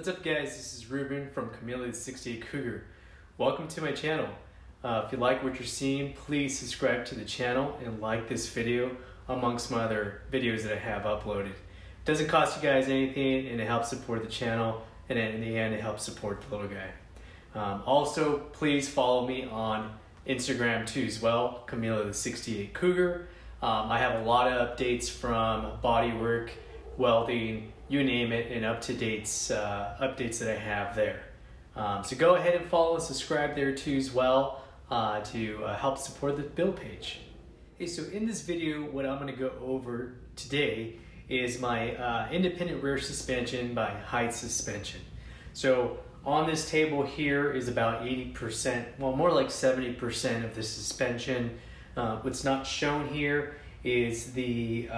What's up guys, this is Ruben from Chameleon 68 Cougar. Welcome to my channel. If you like what you're seeing, please subscribe to the channel and like this video amongst my other videos that I have uploaded. It doesn't cost you guys anything and it helps support the channel, and in the end it helps support the little guy. Also, please follow me on Instagram too as well, Chameleon 68 Cougar. I have a lot of updates from bodywork, welding, you name it, and updates that I have there. So go ahead and follow and subscribe there too as well to help support the build page. Hey, so in this video, what I'm going to go over today is my independent rear suspension by Heidts suspension. So on this table here is about 80%, well more like 70% of the suspension. What's not shown here is the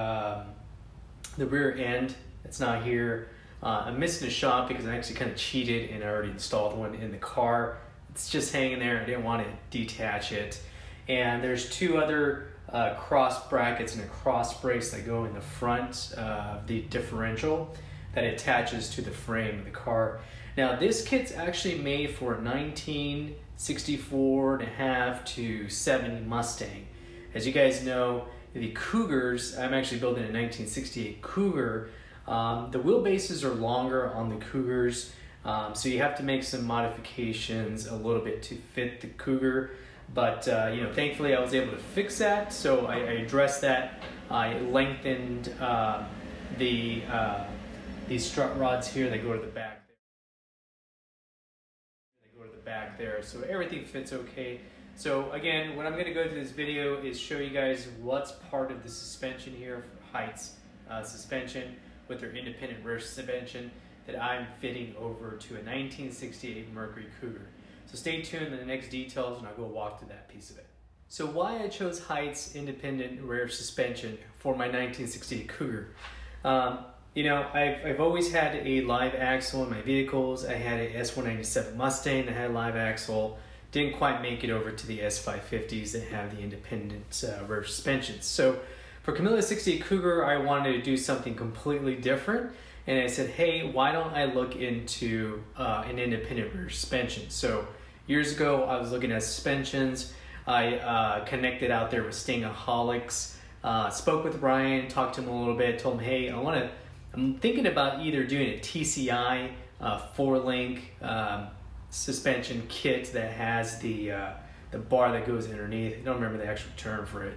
rear end. It's not here. I'm missing a shot because I actually kind of cheated and I already installed one in the car. It's just hanging there. I didn't want to detach it. And there's two other cross brackets and a cross brace that go in the front of the differential that attaches to the frame of the car. Now this kit's actually made for a 1964.5 to 70 Mustang. As you guys know, the Cougars, I'm actually building a 1968 Cougar. The wheelbases are longer on the Cougars, so you have to make some modifications a little bit to fit the Cougar. But thankfully I was able to fix that, so I addressed that. I lengthened these strut rods here. They go to the back. So everything fits okay. So again, what I'm going to go through this video is show you guys what's part of the suspension here for Heidts suspension with their independent rear suspension that I'm fitting over to a 1968 Mercury Cougar. So stay tuned in the next details and I'll go walk through that piece of it. So why I chose Heidts independent rear suspension for my 1968 Cougar. I've always had a live axle in my vehicles. I had a S197 Mustang that had a live axle. Didn't quite make it over to the S550s that have the independent rear suspensions. So for Chameleon 68 Cougar, I wanted to do something completely different. And I said, hey, why don't I look into an independent rear suspension? So years ago, I was looking at suspensions. I connected out there with Stangaholics, spoke with Ryan, talked to him a little bit, told him, hey, I'm thinking about either doing a TCI 4-link suspension kit that has the bar that goes underneath. I don't remember the actual term for it.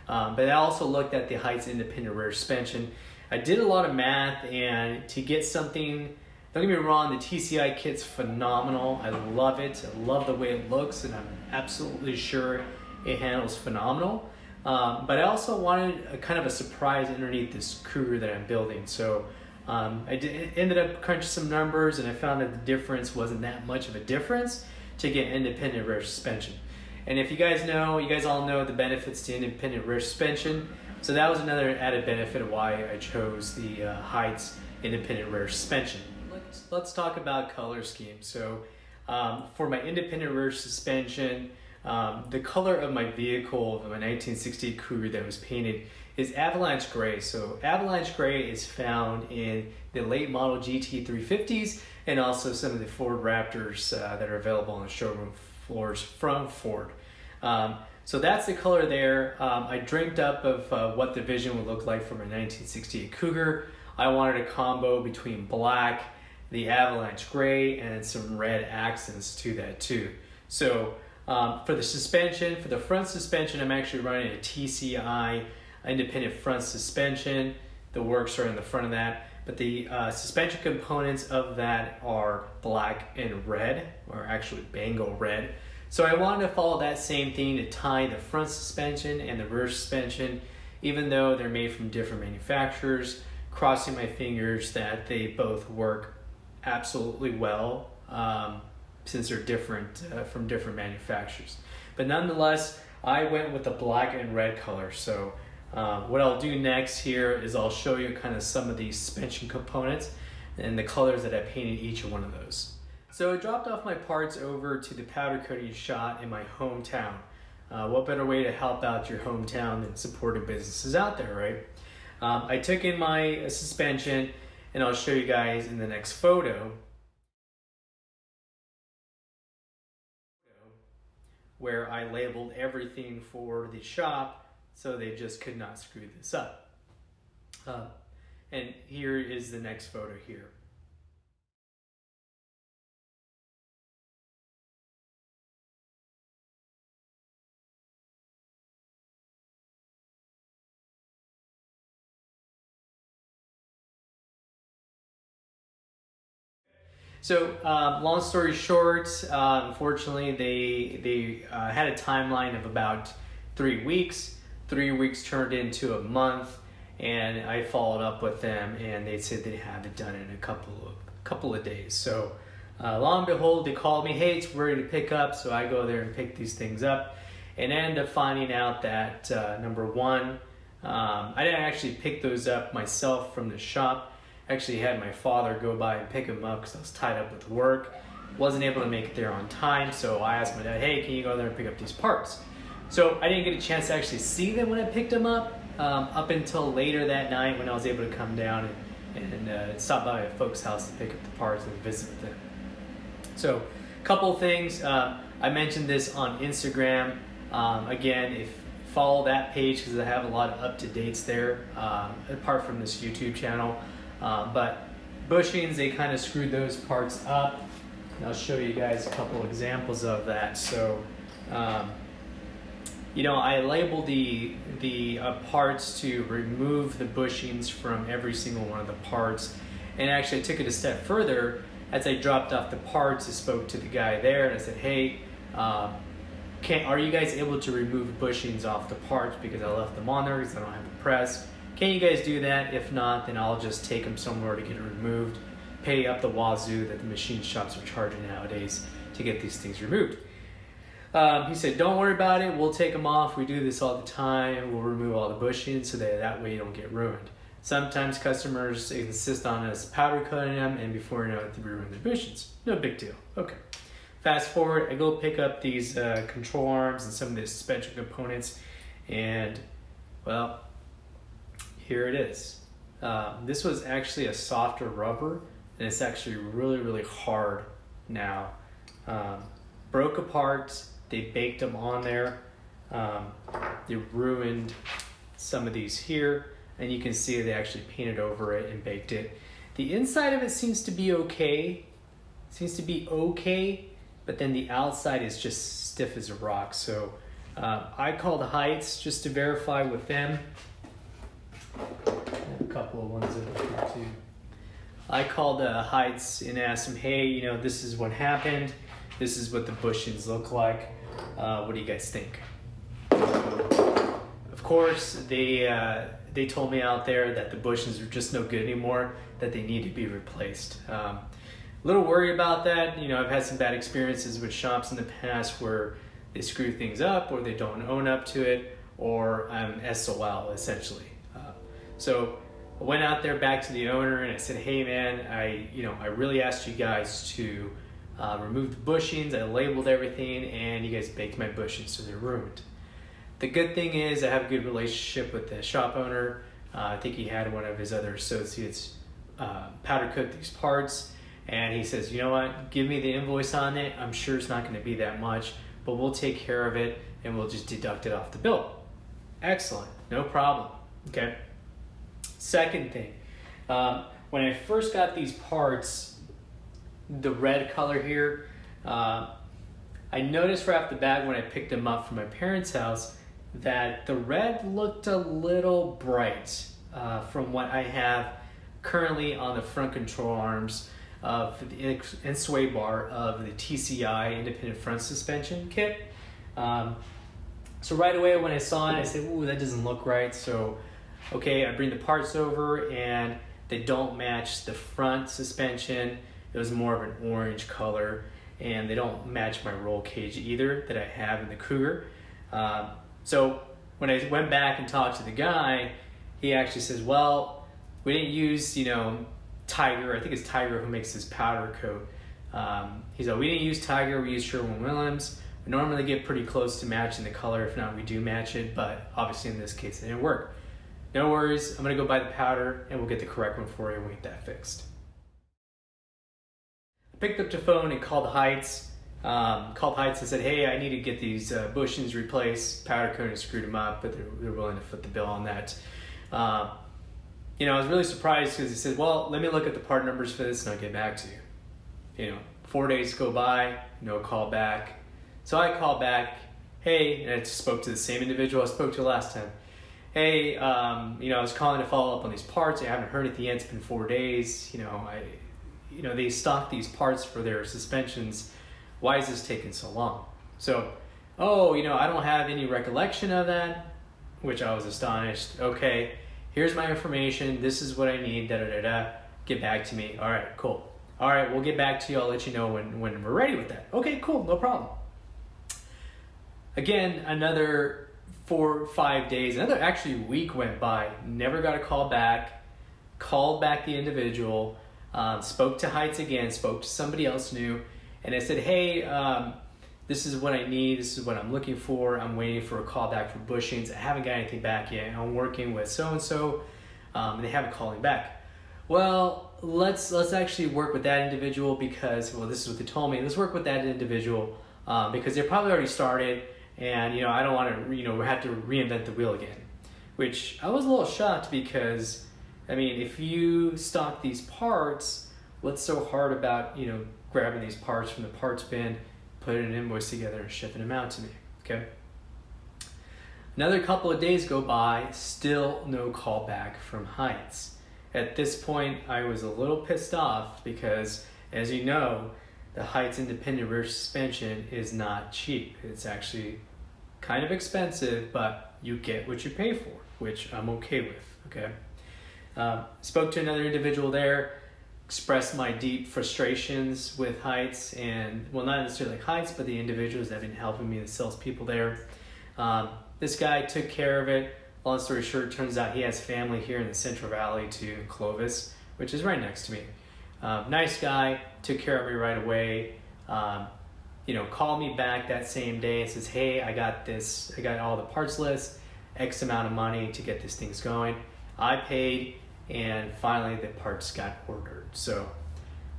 But I also looked at the Heidts independent rear suspension. I did a lot of math, and to get something, don't get me wrong, the TCI kit's phenomenal. I love it. I love the way it looks, and I'm absolutely sure it handles phenomenal. But I also wanted a kind of a surprise underneath this Cougar that I'm building. So ended up crunching some numbers, and I found that the difference wasn't that much of a difference to get independent rear suspension. And if you guys all know the benefits to independent rear suspension. So that was another added benefit of why I chose the Heidts independent rear suspension. Let's talk about color scheme. So for my independent rear suspension, the color of my vehicle, of my 1968 Cougar that was painted, is avalanche gray. So avalanche gray is found in the late model GT350s and also some of the Ford Raptors that are available on the showroom floors from Ford. So that's the color there. I dreamt up of what the vision would look like for my 1968 Cougar. I wanted a combo between black, the avalanche gray, and some red accents to that too. So for the suspension, for the front suspension, I'm actually running a TCI independent front suspension. The works are in the front of that, but the suspension components of that are black and red, or actually Bango red. So I wanted to follow that same thing to tie the front suspension and the rear suspension, even though they're made from different manufacturers, crossing my fingers that they both work absolutely well since they're different from different manufacturers. But nonetheless, I went with the black and red color. So what I'll do next here is I'll show you kind of some of the suspension components and the colors that I painted each one of those. So I dropped off my parts over to the powder coating shop in my hometown. What better way to help out your hometown than supporting businesses out there, right? I took in my suspension, and I'll show you guys in the next photo. where I labeled everything for the shop, so they just could not screw this up. And here is the next photo here. So long story short, unfortunately they had a timeline of about 3 weeks. 3 weeks turned into a month, and I followed up with them, and they said they'd have it done in a couple of days. So lo and behold, they called me, hey, we're ready to pick up. So I go there and pick these things up, and I end up finding out that number one, I didn't actually pick those up myself from the shop. Actually had my father go by and pick them up because I was tied up with work. Wasn't able to make it there on time, so I asked my dad, hey, can you go there and pick up these parts? So I didn't get a chance to actually see them when I picked them up until later that night, when I was able to come down and stop by a folks' house to pick up the parts and visit with them. So a couple things. I mentioned this on Instagram. Again, if follow that page, because I have a lot of up-to-dates there, apart from this YouTube channel. But Bushings, they kind of screwed those parts up. And I'll show you guys a couple examples of that. So, you know, I labeled the parts to remove the bushings from every single one of the parts. And actually I took it a step further. As I dropped off the parts, I spoke to the guy there and I said, hey, are you guys able to remove bushings off the parts, because I left them on there because I don't have a press. Can you guys do that? If not, then I'll just take them somewhere to get it removed. Pay up the wazoo that the machine shops are charging nowadays to get these things removed. He said, don't worry about it. We'll take them off. We do this all the time. We'll remove all the bushings so that way you don't get ruined. Sometimes customers insist on us powder coating them, and before you know it, they ruin the bushings. No big deal. Okay. Fast forward, I go pick up these control arms and some of the suspension components, and well, here it is. This was actually a softer rubber, and it's actually really, really hard now. Broke apart, they baked them on there. They ruined some of these here, and you can see they actually painted over it and baked it. The inside of it seems to be okay. But then the outside is just stiff as a rock. So I called Heidts just to verify with them. A couple of ones over here too. I called Heidts and asked them, hey, you know, this is what happened. This is what the bushings look like. What do you guys think? Of course, they told me out there that the bushings are just no good anymore, that they need to be replaced. A little worried about that. You know, I've had some bad experiences with shops in the past where they screw things up, or they don't own up to it, or I'm SOL essentially. So I went out there back to the owner and I said, hey man, I really asked you guys to remove the bushings. I labeled everything and you guys baked my bushings, so they're ruined. The good thing is I have a good relationship with the shop owner. I think he had one of his other associates powder coat these parts, and he says, you know what, give me the invoice on it. I'm sure it's not going to be that much, but we'll take care of it and we'll just deduct it off the bill. Excellent, no problem. Okay. Second thing, when I first got these parts, the red color here, I noticed right off the bat when I picked them up from my parents' house that the red looked a little bright from what I have currently on the front control arms of the and sway bar of the TCI Independent Front Suspension Kit. So right away when I saw it, I said, ooh, that doesn't look right. So, okay, I bring the parts over and they don't match the front suspension. It was more of an orange color, and they don't match my roll cage either that I have in the Cougar. So when I went back and talked to the guy, he actually says, well, we didn't use, Tiger. I think it's Tiger who makes this powder coat. He said, we didn't use Tiger, we used Sherwin-Williams. We normally get pretty close to matching the color. If not, we do match it, but obviously in this case it didn't work. No worries, I'm gonna go buy the powder and we'll get the correct one for you and we'll get that fixed. I picked up the phone and called Heidts. called Heidts and said, hey, I need to get these bushings replaced. Powder coating screwed them up, but they're willing to foot the bill on that. You know, I was really surprised because he said, well, let me look at the part numbers for this and I'll get back to you. You know, 4 days go by, no call back. So I called back, hey, and I spoke to the same individual I spoke to last time. Hey, you know, I was calling to follow up on these parts. I haven't heard anything yet. It's been 4 days. You know, they stock these parts for their suspensions. Why is this taking so long? So, oh, you know, I don't have any recollection of that, which I was astonished. Okay, here's my information. This is what I need. Da da da da. Get back to me. All right, cool. All right, we'll get back to you. I'll let you know when we're ready with that. Okay, cool, no problem. Again, another 4 or 5 days, another actually week went by. Never got a call back. Called back the individual. Spoke to Heidts again. Spoke to somebody else new. And I said, hey, this is what I need. This is what I'm looking for. I'm waiting for a call back from Bushings. I haven't got anything back yet. I'm working with so-and-so, and they haven't called me back. Well, let's actually work with that individual because, well, this is what they told me. Let's work with that individual because they probably already started, and, you know, I don't want to, you know, have to reinvent the wheel again. Which I was a little shocked because, I mean, if you stock these parts, what's so hard about, you know, grabbing these parts from the parts bin, putting an invoice together and shipping them out to me, okay? Another couple of days go by, still no call back from Heidts. At this point, I was a little pissed off because, as you know, the Heidts independent rear suspension is not cheap. It's actually kind of expensive, but you get what you pay for, which I'm okay with, okay? Spoke to another individual there, expressed my deep frustrations with Heidts and, well, not necessarily like Heidts, but the individuals that have been helping me, the salespeople there. This guy took care of it. Long story short, it turns out he has family here in the Central Valley to Clovis, which is right next to me. Nice guy, took care of me right away. You know, called me back that same day and says, hey, I got this, I got all the parts list, X amount of money to get this thing going. I paid, and finally the parts got ordered. So,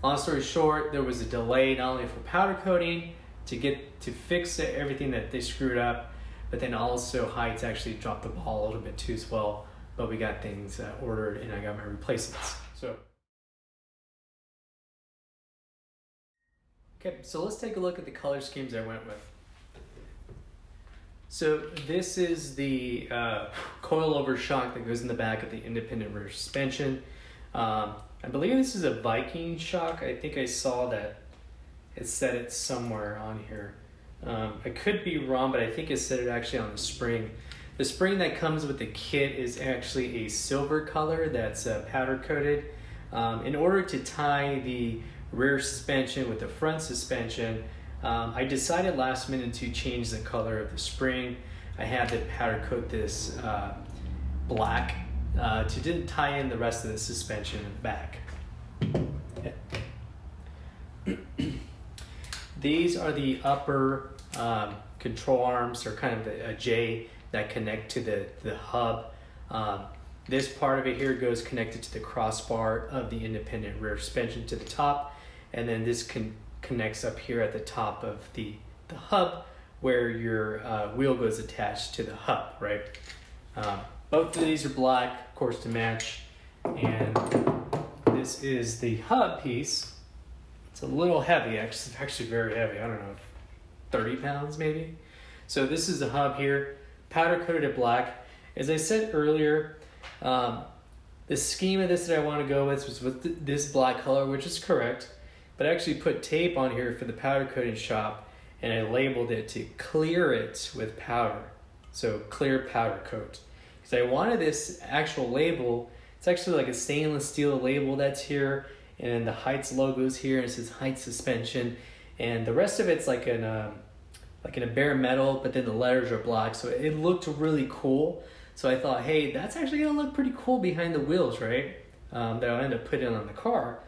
long story short, there was a delay not only for powder coating to fix everything that they screwed up, but then also Heidts actually dropped the ball a little bit too as well. But we got things ordered, and I got my replacements. So, okay, so let's take a look at the color schemes I went with. So this is the coilover shock that goes in the back of the independent rear suspension. I believe this is a Viking shock. I think I saw that it said it somewhere on here. I could be wrong, but I think it said it actually on the spring. The spring that comes with the kit is actually a silver color that's powder coated. In order to tie the rear suspension with the front suspension, I decided last minute to change the color of the spring. I had to powder coat this black to tie in the rest of the suspension in the back. Okay. These are the upper control arms, or kind of a J that connect to the hub. This part of it here goes connected to the crossbar of the independent rear suspension to the top, and then this connects up here at the top of the hub where your wheel goes attached to the hub, right? Both of these are black, of course, to match, and this is the hub piece. It's a little heavy, actually very heavy. I don't know, 30 pounds maybe. So this is the hub here, powder coated black. As I said earlier, the scheme of this that I want to go with was with this black color, which is correct, but I actually put tape on here for the powder coating shop, and I labeled it to clear it with powder. So clear powder coat. Because I wanted this actual label, it's actually like a stainless steel label that's here, and the Heidts logo's here, and it says Heidts suspension, and the rest of it's like in a bare metal, but then the letters are black, so it looked really cool. So I thought, hey, that's actually gonna look pretty cool behind the wheels, right? That I'll end up putting on the car.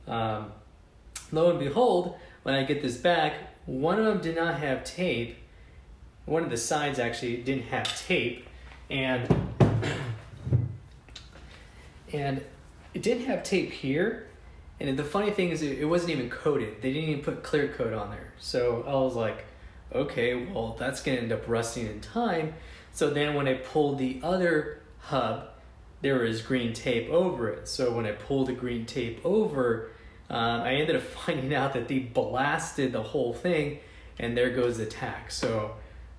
Lo and behold, when I get this back, one of them did not have tape. One of the sides actually didn't have tape, and it didn't have tape here, And the funny thing is it wasn't even coated. They didn't even put clear coat on there. So I was like, okay, well, that's gonna end up rusting in time. So then when I pulled the other hub, there was green tape over it. So when I pulled the green tape over, I ended up finding out that they blasted the whole thing, and there goes the tack. So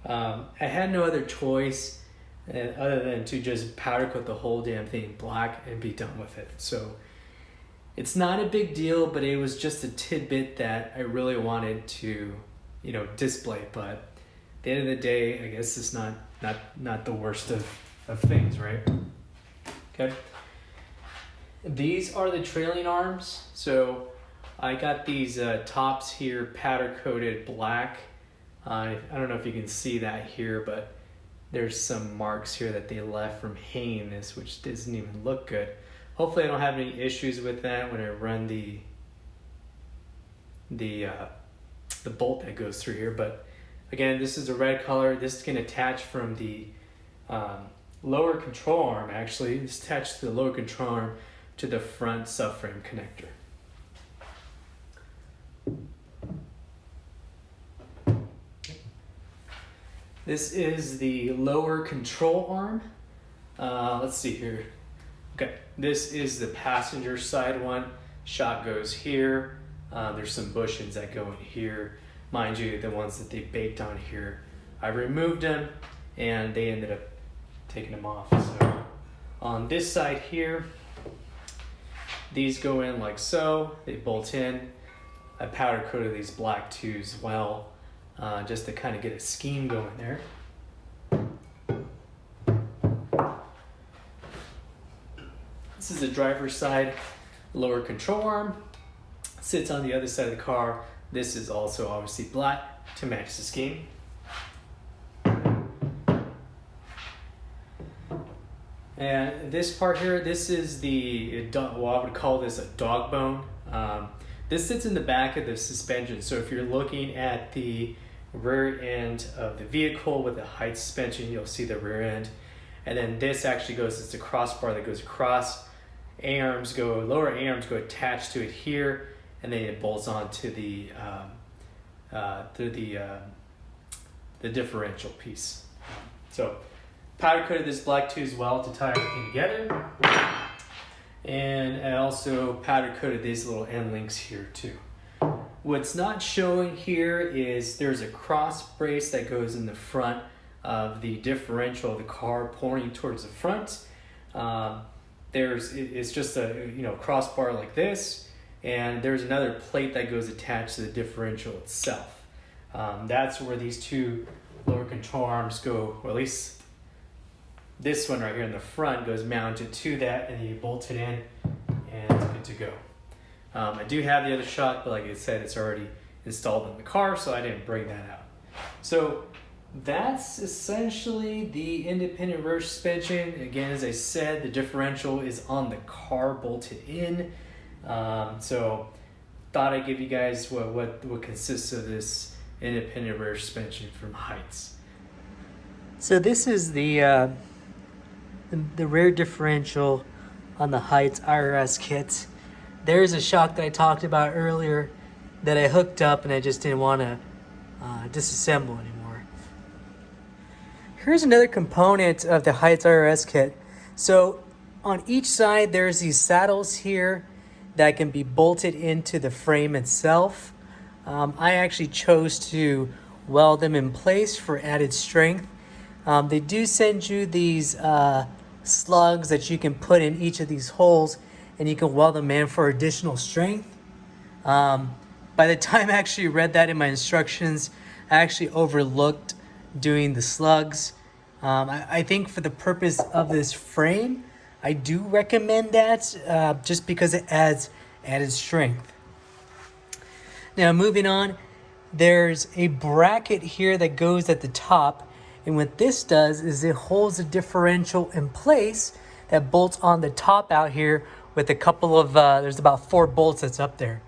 I had no other choice other than to just powder coat the whole damn thing black and be done with it. So it's not a big deal, but it was just a tidbit that I really wanted to, you know, display. But at the end of the day, I guess it's not the worst of things, right? Okay. These are the trailing arms. So I got these tops here powder coated black. I don't know if you can see that here, but there's some marks here that they left from hanging this, which doesn't even look good. Hopefully I don't have any issues with that when I run the bolt that goes through here. But again, this is a red color. This can attach from the lower control arm, actually. It's attached to the lower control arm to the front subframe connector. This is the lower control arm. Let's see here. Okay, this is the passenger side one. Shock goes here. There's some bushings that go in here. Mind you, the ones that they baked on here, I removed them and they ended up taking them off. So on this side here, these go in like so. They bolt in. I powder coated these black too as well, just to kind of get a scheme going there. This is the driver's side lower control arm. Sits on the other side of the car. This is also obviously black to match the scheme. And this part here, this is what I would call this a dog bone. This sits in the back of the suspension. So if you're looking at the rear end of the vehicle with the Heidts suspension, you'll see the rear end. And then this actually goes, it's a crossbar that goes across. Lower A-arms go attached to it here, and then it bolts onto the differential piece. So powder coated this black too as well to tie everything together. And I also powder coated these little end links here too. What's not showing here is there's a cross brace that goes in the front of the differential of the car pointing towards the front. It's just a crossbar like this, and there's another plate that goes attached to the differential itself. That's where these two lower control arms go, or at least this one right here in the front goes mounted to that, and you bolt it in and it's good to go. I do have the other shock, but like I said, it's already installed in the car, so I didn't bring that out. So that's essentially the independent rear suspension. Again, as I said, the differential is on the car bolted in. So thought I'd give you guys what consists of this independent rear suspension from Heidts. So this is the rear differential on the Heidts IRS kit. There's a shock that I talked about earlier that I hooked up and I just didn't want to disassemble anymore. Here's another component of the Heidts IRS kit. So on each side there's these saddles here that can be bolted into the frame itself. I actually chose to weld them in place for added strength. They do send you these slugs that you can put in each of these holes, and you can weld them in for additional strength. By the time I actually read that in my instructions, I actually overlooked doing the slugs. I think for the purpose of this frame, I do recommend that just because it adds added strength. Now moving on, there's a bracket here that goes at the top, and what this does is it holds the differential in place that bolts on the top out here with a couple of, there's about 4 bolts that's up there.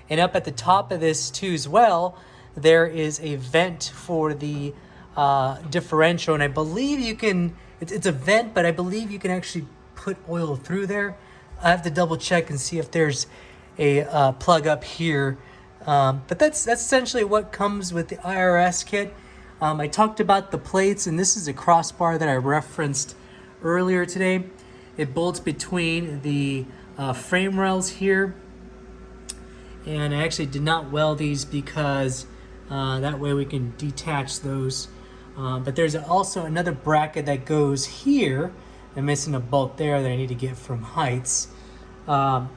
And up at the top of this too as well, there is a vent for the differential, and I believe you can, it's a vent, but I believe you can actually put oil through there. I have to double check and see if there's a plug up here. But that's essentially what comes with the IRS kit. I talked about the plates, and this is a crossbar that I referenced earlier today. It bolts between the frame rails here, and I actually did not weld these because that way we can detach those. But there's also another bracket that goes here. I'm missing a bolt there that I need to get from Heidts. That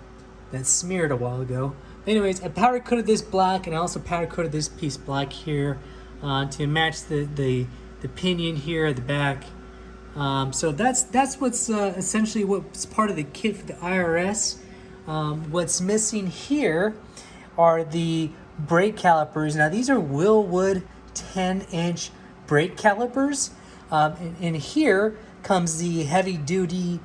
smeared a while ago. Anyways, I powder coated this black, and I also powder coated this piece black here to match the pinion here at the back. So that's what's essentially what's part of the kit for the IRS. What's missing here are the brake calipers. Now these are Wildwood 10-inch brake calipers. And here comes the heavy-duty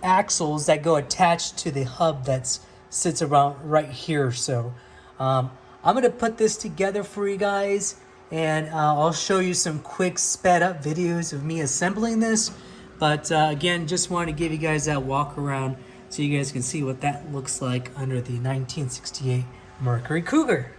axles that go attached to the hub that sits around right here. So I'm going to put this together for you guys, and I'll show you some quick sped up videos of me assembling this. But again, just wanted to give you guys that walk around so you guys can see what that looks like under the 1968 Mercury Cougar.